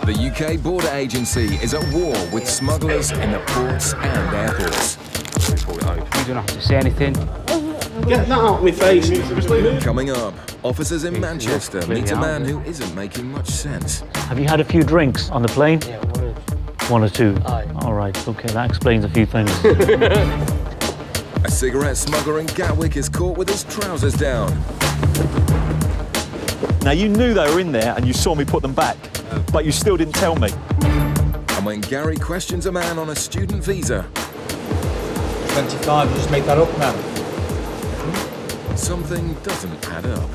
The UK Border Agency is at war with smugglers in the ports and airports. You don't have to say anything. Get that out of my face. Coming up, officers in Manchester meet a man who isn't making much sense. Have you had a few drinks on the plane? Yeah, One or two? Aye. All right, okay, that explains a few things. A cigarette smuggler in Gatwick is caught with his trousers down. Now, you knew they were in there and you saw me put them back, but you still didn't tell me. And when Gary questions a man on a student visa, 25, just make that up now. something doesn't add up.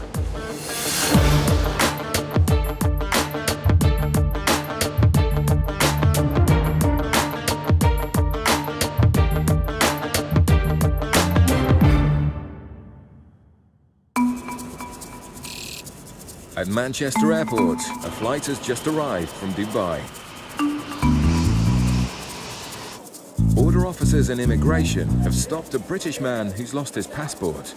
At Manchester Airport, a flight has just arrived from Dubai. Border officers and immigration have stopped a British man who's lost his passport.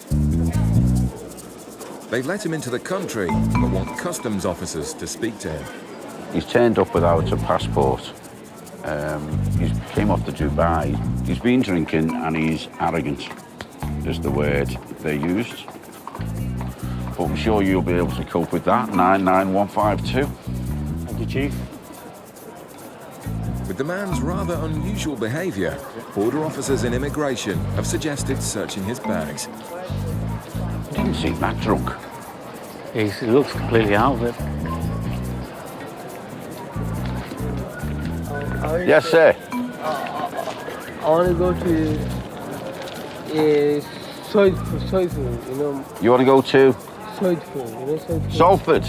They've let him into the country, but want customs officers to speak to him. He's turned up without a passport. He came off to Dubai. He's been drinking and he's arrogant, is the word they used. But I'm sure you'll be able to cope with that. 99152. Thank you, Chief. With the man's rather unusual behaviour, border officers in immigration have suggested searching his bags. He didn't seem that drunk. He looks completely out of it. Yes, sir. I want to go to Soidful, you know. You want to go to Soidful, you know Soidful? Salford?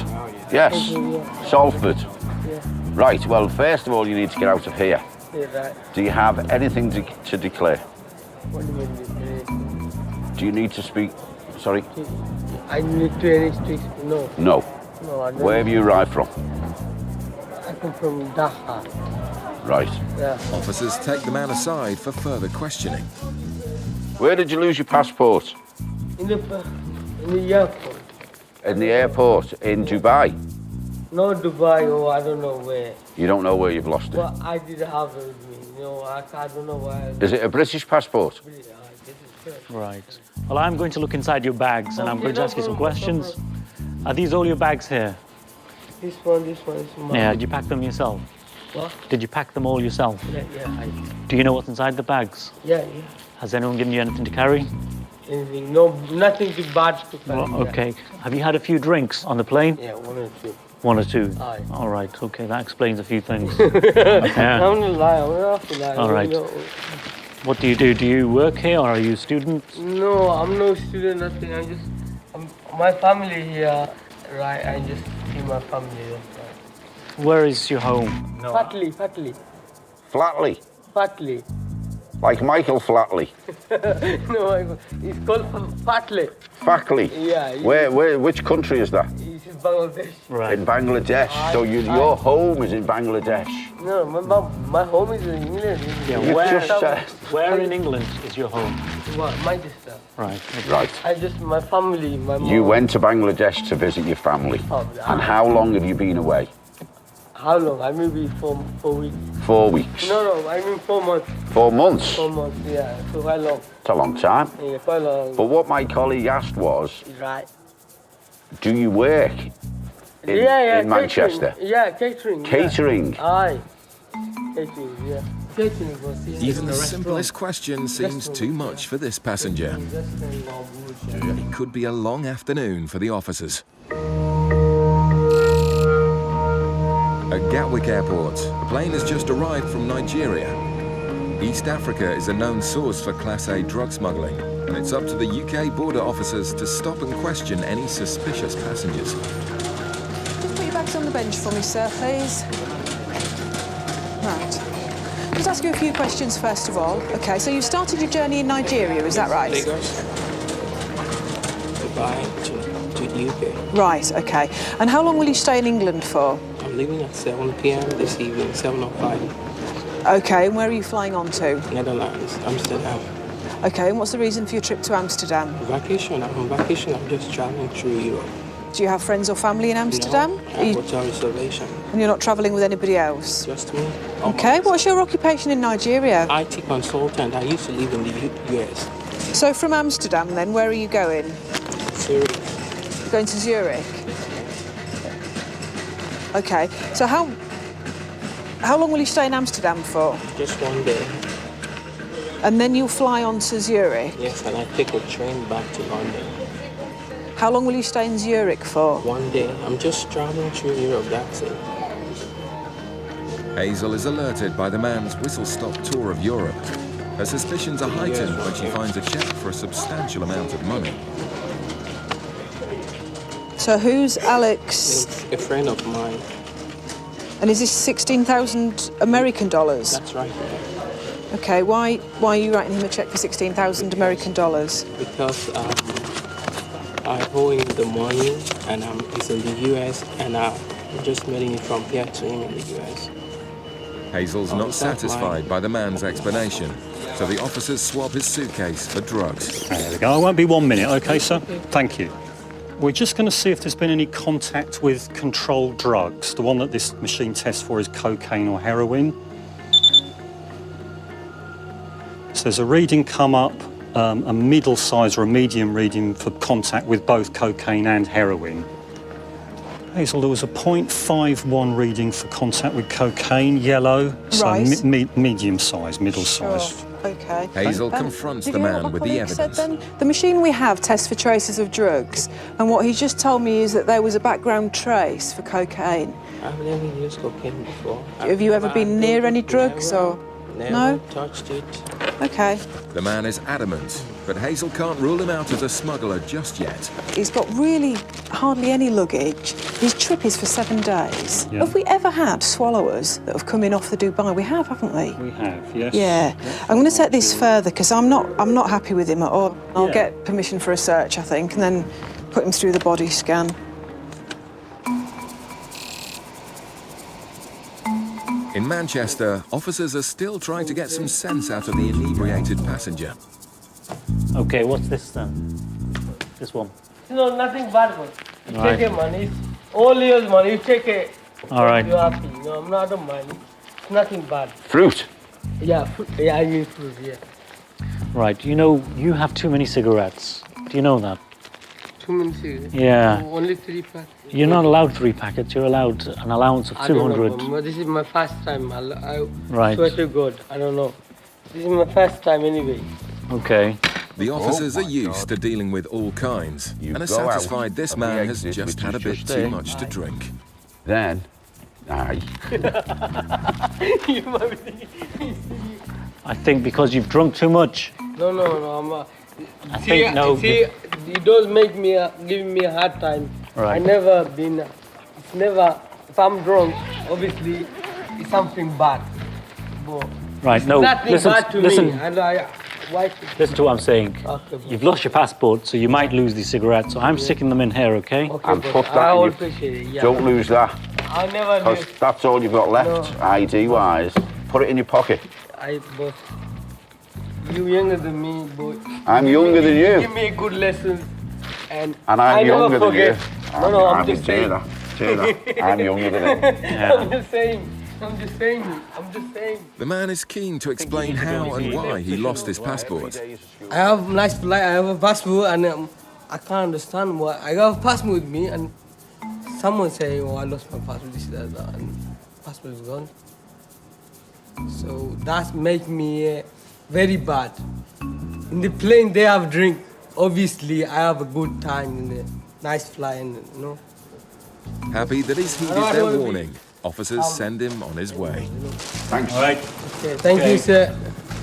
Yes, Yeah. Salford. Yeah, Right, well, first of all, you need to get out of here. yeah, right. Do you have anything to declare? What do you mean? Do you need to speak? Sorry? I need to any streets? No, No. no, I don't. Where have you arrived from? I come from Dhaka. Right. Yeah, Officers take the man aside for further questioning. Where did you lose your passport? in the airport. In the airport in Dubai. No, Dubai, or I don't know where. You don't know where you've lost it. But I did have it with me. You know, I don't know where. Is it a British passport? Right. Well, I'm going to look inside your bags and I'm Okay, going to no ask you some problem, no questions. Are these all your bags here? This one is mine. Yeah, did you pack them yourself? What? Did you pack them all yourself? Yeah. Do you know what's inside the bags? Yeah. Has anyone given you anything to carry? Anything? No, nothing too bad to carry. Oh, okay. Have you had a few drinks on the plane? Yeah, one or two. One or two? Aye. All right, okay, that explains a few things. I'm Yeah. gonna lie. I'm gonna have to lie. All right. What do you do? Do you work here or are you students? No, I'm no student. Nothing. My family here, right? I just see my family. Right. Where is your home? Fatley. Flatley. Fatley. Like Michael Flatley. No, it's called Fatley. Fackley. Yeah. Which country is that? It's in Bangladesh. Right. In Bangladesh. So your home is in Bangladesh. No, my home is in England. Yeah, You've just said. Where in England is your home? What? Manchester. Right. Okay. Right. My family, my mom. You went to Bangladesh to visit your family. Oh, And how long have you been away? How long? I maybe 4 weeks. 4 weeks. No, I mean 4 months. 4 months. 4 months, yeah. So how long? It's a long time. Yeah, quite long. But what my colleague asked was, Right. do you work in Manchester? Catering. Yeah, catering. Catering? Yeah. Aye. Catering, yeah. Catering was here. Even the simplest question seems too much for this passenger. It could be a long afternoon for the officers. At Gatwick Airport, a plane has just arrived from Nigeria. East Africa is a known source for Class A drug smuggling, and it's up to the UK border officers to stop and question any suspicious passengers. Just put your bags on the bench for me, sir, please. Right. Just ask you a few questions first of all. Okay, so you started your journey in Nigeria, is that right? Lagos, Dubai to the UK. Right, okay. And how long will you stay in England for? I'm leaving at 7 p.m. this evening, 7:05. Okay, and where are you flying on to? Netherlands, Amsterdam. Okay, and what's the reason for your trip to Amsterdam? Vacation. I'm on vacation. I'm just traveling through Europe. Do you have friends or family in Amsterdam? No, Are you- hotel reservation. and you're not travelling with anybody else? Just me. Okay, what's your occupation in Nigeria? IT consultant. I used to live in the US. So from Amsterdam then, where are you going? Zurich. Going to Zurich? Okay, so how long will you stay in Amsterdam for? Just one day. And then you'll fly on to Zurich? Yes, and I take a train back to London. How long will you stay in Zurich for? One day. I'm just traveling through Europe, that's it. Hazel is alerted by the man's whistle-stop tour of Europe. Her suspicions are heightened when she finds a check for a substantial amount of money. So who's Alex? It's a friend of mine. And is this 16,000 American dollars? That's right. Okay, why are you writing him a check for 16,000 American dollars? Because I owe him the money, and he's in the US, and I'm just mailing it from here to him in the US. Hazel's Oh, not is that satisfied mine? by the man's explanation, so the officers swab his suitcase for drugs. There we go. I won't be 1 minute, okay, sir? Thank you. We're just going to see if there's been any contact with controlled drugs. The one that this machine tests for is cocaine or heroin. So there's a reading come up, a middle size or a medium reading for contact with both cocaine and heroin. Hazel, there was a 0.51 reading for contact with cocaine, yellow, so Right. medium size, middle size. Okay. Hazel confronts did the you hear man what my with the colleague said evidence. then? The machine we have tests for traces of drugs, and what he just told me is that there was a background trace for cocaine. I've never used cocaine before. Have you ever been near any drugs or? Never No? touched it. Okay. The man is adamant, but Hazel can't rule him out as a smuggler just yet. He's got really hardly any luggage. His trip is for 7 days. Yeah. Have we ever had swallowers that have come in off the Dubai? We have, haven't we? We have, yes. Yeah. I'm going to take this further because I'm not happy with him at all. I'll Yeah. get permission for a search, I think, and then put him through the body scan. In Manchester, officers are still trying to get some sense out of the inebriated passenger. Okay, what's this then? This one. No, nothing bad, man. You Right. take it, man. It's all yours, man. You take it. All right. You're happy. No, I'm not, I don't mind. It's nothing bad. Fruit. Yeah, yeah, I mean fruit, yeah. Right, you know, you have too many cigarettes. Do you know that? 2 minutes. Yeah. Only 3 packs. You're not allowed 3 packets, you're allowed an allowance of I don't know, 200. man. This is my first time. I Right. swear to God, I don't know. This is my first time anyway. Okay. The officers Oh are my used to God. dealing with all kinds You and are go out satisfied this of the man has exit, just which had a is bit just too there. much to drink. Then, aye. You might be thinking- I think because you've drunk too much. no, I'm I think no. See, it does make me, giving me a hard time. Right. I never been, it's never, if I'm drunk, obviously, it's something bad. But Right, no. nothing Listen, bad to listen, me. And why should listen to what I'm saying. Okay, bro. You've lost your passport, so you might lose these cigarettes. So I'm sticking them in here, okay? Okay, And bro. put that I in will your- appreciate it, yeah. Don't lose that, I'll never because lose. that's all you've got left, ID-wise. Put it in your pocket. But you younger than me, but I'm younger than you. give me a good lesson, and And I I'm never younger than you. forget. No, I'm just saying. I'm younger than him. I'm just saying. I'm just saying. The man is keen to explain how and why he lost his passport. I have nice flight. I have a passport, and I can't understand why. I have a passport with me, and someone saying, "Oh, I lost my passport." This, that, and passport is gone. So that make me very bad. In the plane, they have drink. Obviously, I have a good time in the nice flying, you know. Happy that he's heeded I don't their wanna be- warning, officers send him on his way. Thanks. All right. Okay, thank you, sir.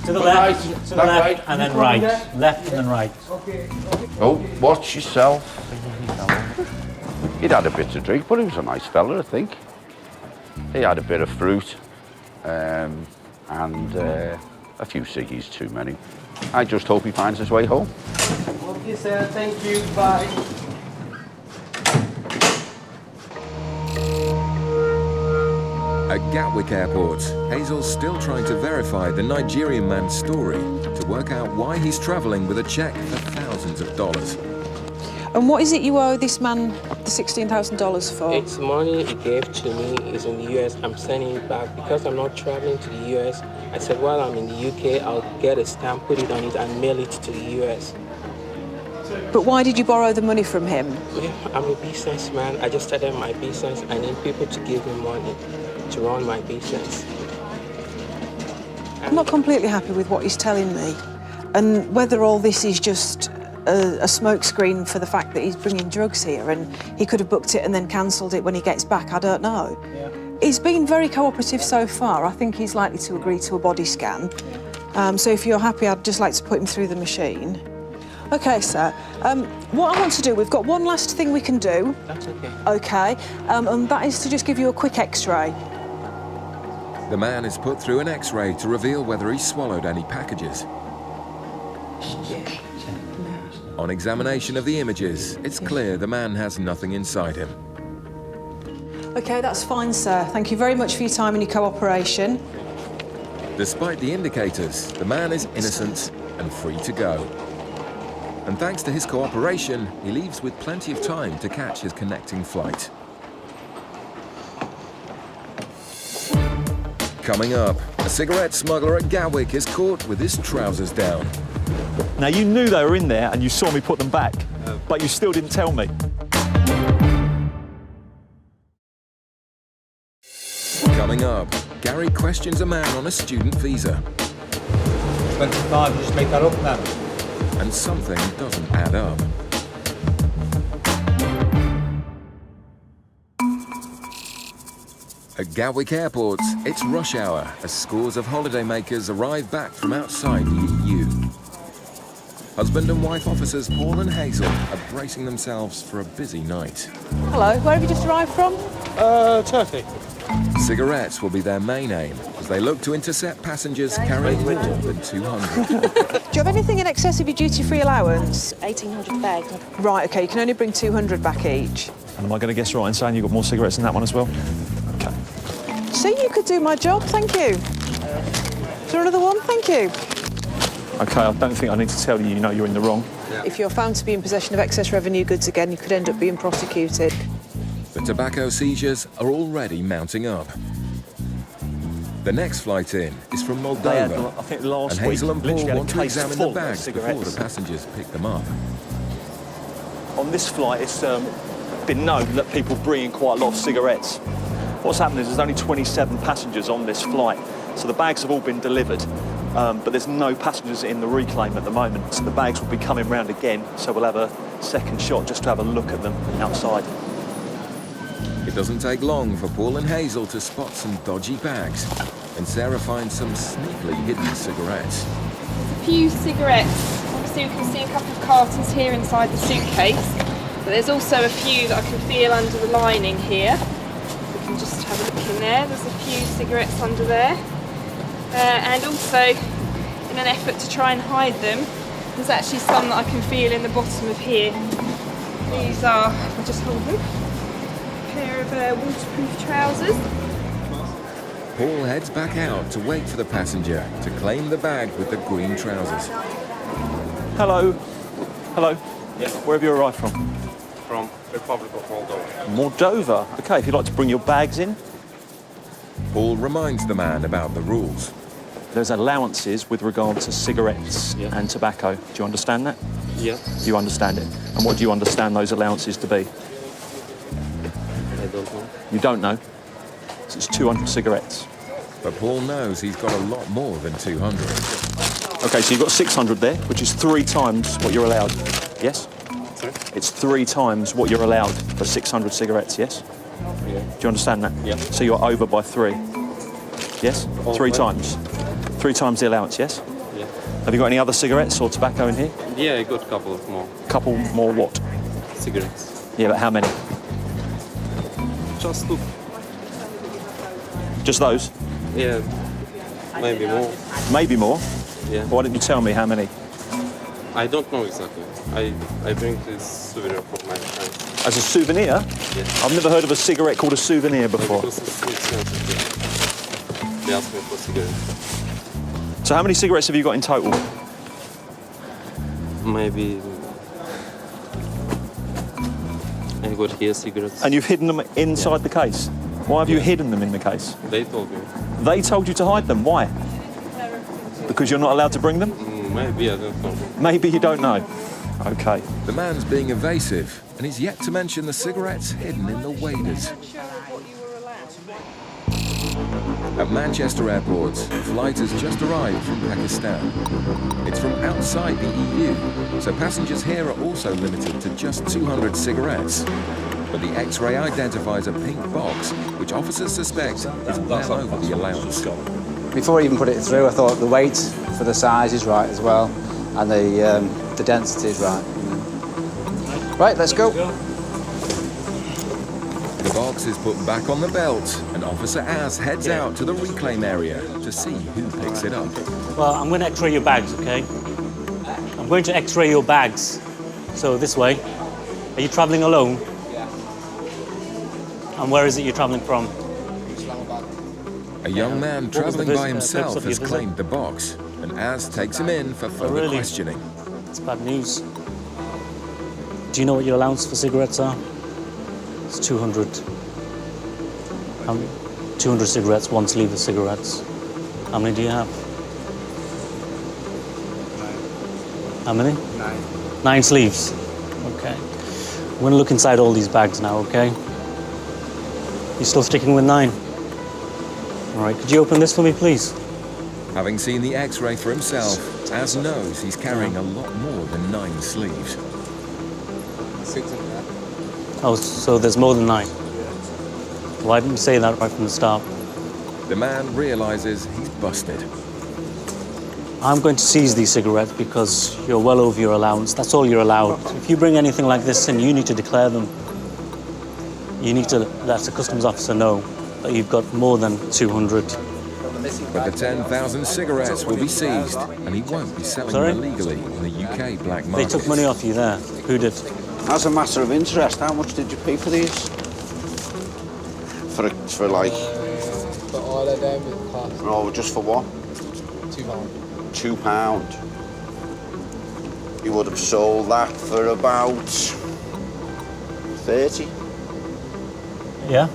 To the Right. left, to the Left, left, right. and then right. Left and then right. Okay. Oh, watch yourself. He'd had a bit to drink, but he was a nice fella, I think. He had a bit of fruit and a few ciggies too many. I just hope he finds his way home. Okay, sir. Thank you. Bye. At Gatwick Airport, Hazel's still trying to verify the Nigerian man's story to work out why he's travelling with a cheque for thousands of dollars. And what is it you owe this man the $16,000 for? It's money he gave to me. Is in the US. I'm sending it back because I'm not traveling to the US. I said while I'm in the UK, I'll get a stamp, put it on it, and mail it to the US. But why did you borrow the money from him? I'm a businessman. I just started my business. I need people to give me money to run my business. I'm not completely happy with what he's telling me. And whether all this is just a smokescreen for the fact that he's bringing drugs here and he could have booked it and then cancelled it when he gets back, I don't know. Yeah. He's been very cooperative so far. I think he's likely to agree to a body scan. So if you're happy, I'd just like to put him through the machine. OK, sir. What I want to do, we've got one last thing we can do. That's okay. OK, and that is to just give you a quick X-ray. The man is put through an X-ray to reveal whether he swallowed any packages. On examination of the images, it's clear the man has nothing inside him. OK, that's fine, sir. Thank you very much for your time and your cooperation. Despite the indicators, the man is innocent and free to go. And thanks to his cooperation, he leaves with plenty of time to catch his connecting flight. Coming up, a cigarette smuggler at Gatwick is caught with his trousers down. Now, you knew they were in there and you saw me put them back, but you still didn't tell me. Coming up, Gary questions a man on a student visa. 25, you just make that up now. And something doesn't add up. At Gatwick Airport, it's rush hour as scores of holidaymakers arrive back from outside the EU. Husband and wife officers Paul and Hazel are bracing themselves for a busy night. Hello, where have you just arrived from? Turkey. Cigarettes will be their main aim as they look to intercept passengers carrying more than 200. Do you have anything in excess of your duty-free allowance? 1,800 bags. Right, OK, you can only bring 200 back each. And am I going to guess right in saying you've got more cigarettes than that one as well? OK. See, you could do my job, thank you. Is there another one? Thank you. OK, I don't think I need to tell you, you know you're in the wrong. If you're found to be in possession of excess revenue goods again, you could end up being prosecuted. The tobacco seizures are already mounting up. The next flight in is from Moldova, I think last and Hazel and week, Paul literally had want a to case examine full the of bags before cigarettes. the passengers pick them up. On this flight, it's been known that people bring in quite a lot of cigarettes. What's happened is there's only 27 passengers on this flight, so the bags have all been delivered, but there's no passengers in the reclaim at the moment, so the bags will be coming round again, so we'll have a second shot just to have a look at them outside. It doesn't take long for Paul and Hazel to spot some dodgy bags, and Sarah finds some sneakily hidden cigarettes. A few cigarettes. Obviously, we can see a couple of cartons here inside the suitcase, but there's also a few that I can feel under the lining here. We can just have a look in there. There's a few cigarettes under there. And also, in an effort to try and hide them, there's actually some that I can feel in the bottom of here. These are, I'll just hold them, a pair of waterproof trousers. Paul heads back out to wait for the passenger to claim the bag with the green trousers. Hello. Hello. Yes. Where have you arrived from? From Republic of Moldova. Moldova. OK, if you'd like to bring your bags in. Paul reminds the man about the rules. There's allowances with regard to cigarettes Yeah. and tobacco. Do you understand that? Yeah, You understand it. And what do you understand those allowances to be? I don't know. You don't know. So it's 200 cigarettes. But Paul knows he's got a lot more than 200. OK, so you've got 600 there, which is 3 times what you're allowed. Yes? Sorry? It's 3 times what you're allowed for 600 cigarettes, yes? Yeah. Do you understand that? Yeah. So you're over by 3. Yes? 3 times. 3 times the allowance, yes? Yeah. Have you got any other cigarettes or tobacco in here? Yeah, I got a couple of more Couple more what? cigarettes. Yeah, but how many? Just 2. Just those? Yeah, maybe more. Maybe more? Yeah. Why didn't you tell me how many? I don't know exactly. I bring this souvenir from my friends. As a souvenir? Yeah. I've never heard of a cigarette called a souvenir before. Because it's expensive. Yeah. They asked me for cigarettes. So how many cigarettes have you got in total? Maybe got here cigarettes. And you've hidden them inside the case? Why have you hidden them in the case? They told me. They told you to hide them. Why? Because you're not allowed to bring them? Maybe, I don't know. Maybe you don't know. Okay. The man's being evasive, and he's yet to mention the cigarettes hidden in the waders. At Manchester Airport, a flight has just arrived from Pakistan. It's from outside the EU, so passengers here are also limited to just 200 cigarettes. But the X-ray identifies a pink box, which officers suspect is well over the allowance. Before I even put it through, I thought the weight for the size is right as well, and the density is right. Right, let's go. The box is put back on the belt, and Officer Az heads out to the reclaim area to see who picks it up. Well, I'm going to X-ray your bags, okay? I'm going to X-ray your bags. So this way. Are you travelling alone? Yeah. And where is it you're travelling from? A young man What was the travelling by purpose himself of your has visit? claimed the box, and Az takes him in for further really? questioning. It's bad news. Do you know what your allowance for cigarettes are? It's 200. 200 cigarettes, one sleeve of cigarettes. How many do you have? 9. How many? 9. 9 sleeves. Okay. I'm going to look inside all these bags now, okay? You still sticking with 9? All right, could you open this for me, please? Having seen the X-ray for himself, Az knows he's carrying a lot more than 9 sleeves. 6 of that. Oh, so there's more than 9? Why didn't you say that right from the start? The man realizes he's busted. I'm going to seize these cigarettes because you're well over your allowance. That's all you're allowed. If you bring anything like this in, you need to declare them. You need to let the customs officer know that you've got more than 200. But the 10,000 cigarettes will be seized, and he won't be selling Sorry? them illegally in the UK black They market. took money off you there. Who did? As a matter of interest, how much did you pay for these? For like, For all of them, it cost no, just for one? £2. £2. You would have sold that for about 30, Yeah,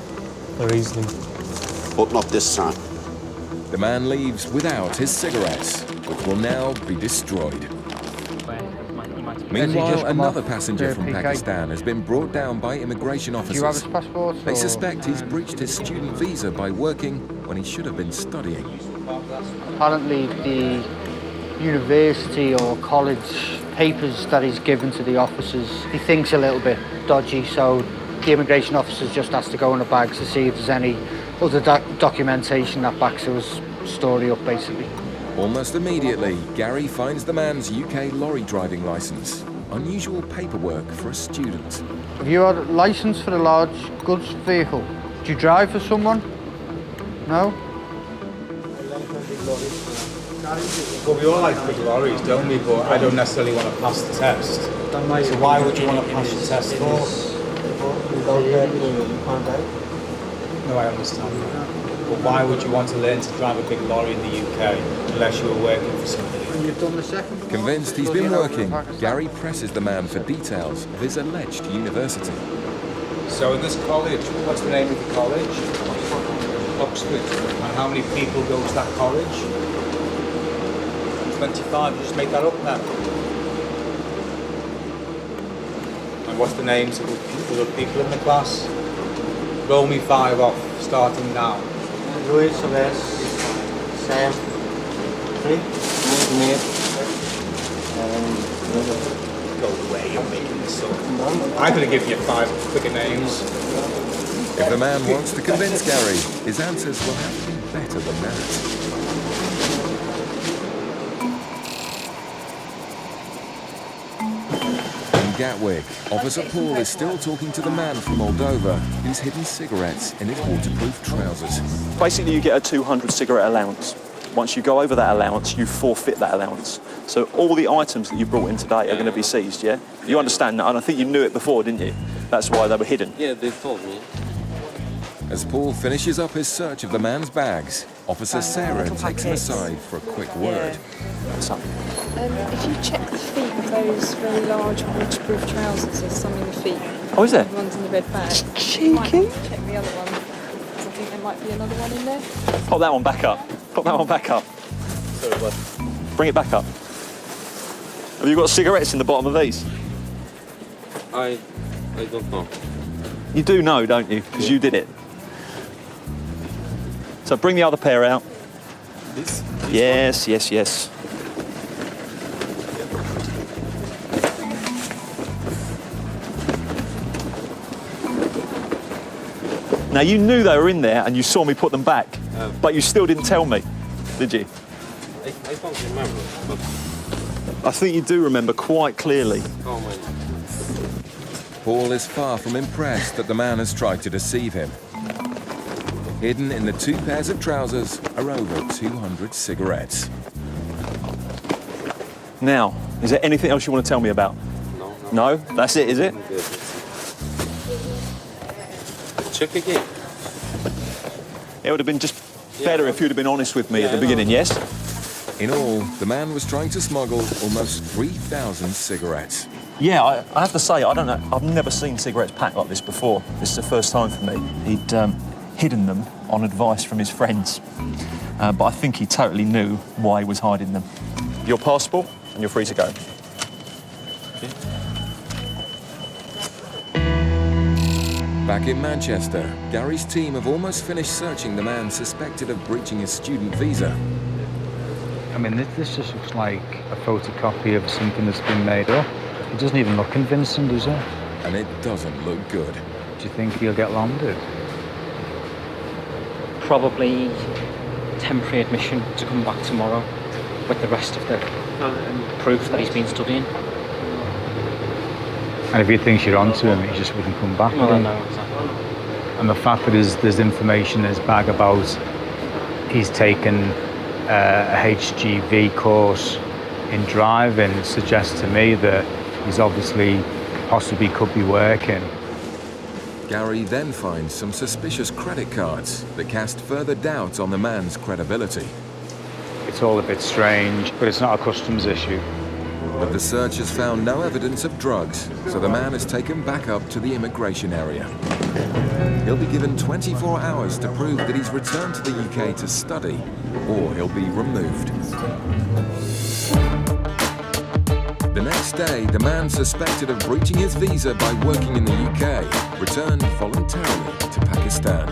very easily. but not this time. The man leaves without his cigarettes, which will now be destroyed. Meanwhile, another passenger from Pakistan has been brought down by immigration officers. They suspect he's breached his student visa by working when he should have been studying. Apparently the university or college papers that he's given to the officers, he thinks a little bit dodgy, so the immigration officers just has to go in the bags to see if there's any other documentation that backs his story up, basically. Almost immediately, Gary finds the man's UK lorry driving licence. Unusual paperwork for a student. Have you had a licence for a large goods vehicle? Do you drive for someone? No? Well, we all like big lorries, don't we? But I don't necessarily want to pass the test. So why would you want to pass the test for? No, I understand that. But why would you want to learn to drive a big lorry in the UK unless you were working for somebody? And you've done the second? Convinced he's been working, Gary presses the man for details of his alleged university. So in this college, what's the name of the college? Oxford. And how many people go to that college? 25, just make that up now. And what's the names of the other people in the class? Roll me 5 off, starting now. Luis, Sam, 3, Nate, Go away, you're making this up. I'm going to give you 5 quicker names. If the man wants to convince Gary, his answers will have to be better than that. In Gatwick, Officer Paul is still talking to the man from Moldova who's hidden cigarettes in his waterproof trousers. Basically, you get a 200 cigarette allowance. Once you go over that allowance, you forfeit that allowance. So all the items that you brought in today are going to be seized, yeah? You understand that, and I think you knew it before, didn't you? That's why they were hidden. Yeah, they told me. As Paul finishes up his search of the man's bags, Officer Sarah takes him aside for a quick word. If you check the feet of those very large waterproof trousers, there's some in the feet. Oh, is there? The ones in the red bag. Cheeky. Might check the other one. 'Cause I think there might be another one in there. Pop that one back up. Pop that one back up. Sorry, what? Bring it back up. Have you got cigarettes in the bottom of these? I don't know. You do know, don't you? Because you did it. So bring the other pair out. This? Yes, yes, yes. Now you knew they were in there and you saw me put them back, but you still didn't tell me, did you? I don't remember, but I think you do remember quite clearly. oh my. Paul is far from impressed that the man has tried to deceive him. Hidden in the 2 pairs of trousers are over 200 cigarettes. Now, is there anything else you want to tell me about? No. No? That's it, is it? Check again. It would have been just better if you'd have been honest with me at the beginning, yes? In all, the man was trying to smuggle almost 3,000 cigarettes. Yeah, I have to say, I don't know, I've never seen cigarettes packed like this before. This is the first time for me. He'd hidden them on advice from his friends, but I think he totally knew why he was hiding them. Your passport, and you're free to go. Back in Manchester, Gary's team have almost finished searching the man suspected of breaching his student visa. I mean, this just looks like a photocopy of something that's been made up. It doesn't even look convincing, does it? And it doesn't look good. Do you think he'll get landed? Probably temporary admission to come back tomorrow with the rest of the proof that he's been studying. And if he thinks you're onto him, he just wouldn't come back. Well, would he? no, exactly. And the fact that there's information in his bag about he's taken a HGV course in driving suggests to me that he's obviously possibly could be working. Gary then finds some suspicious credit cards that cast further doubt on the man's credibility. It's all a bit strange, but it's not a customs issue. But the search has found no evidence of drugs, so the man is taken back up to the immigration area. He'll be given 24 hours to prove that he's returned to the UK to study, or he'll be removed. The next day, the man suspected of breaching his visa by working in the UK returned voluntarily to Pakistan.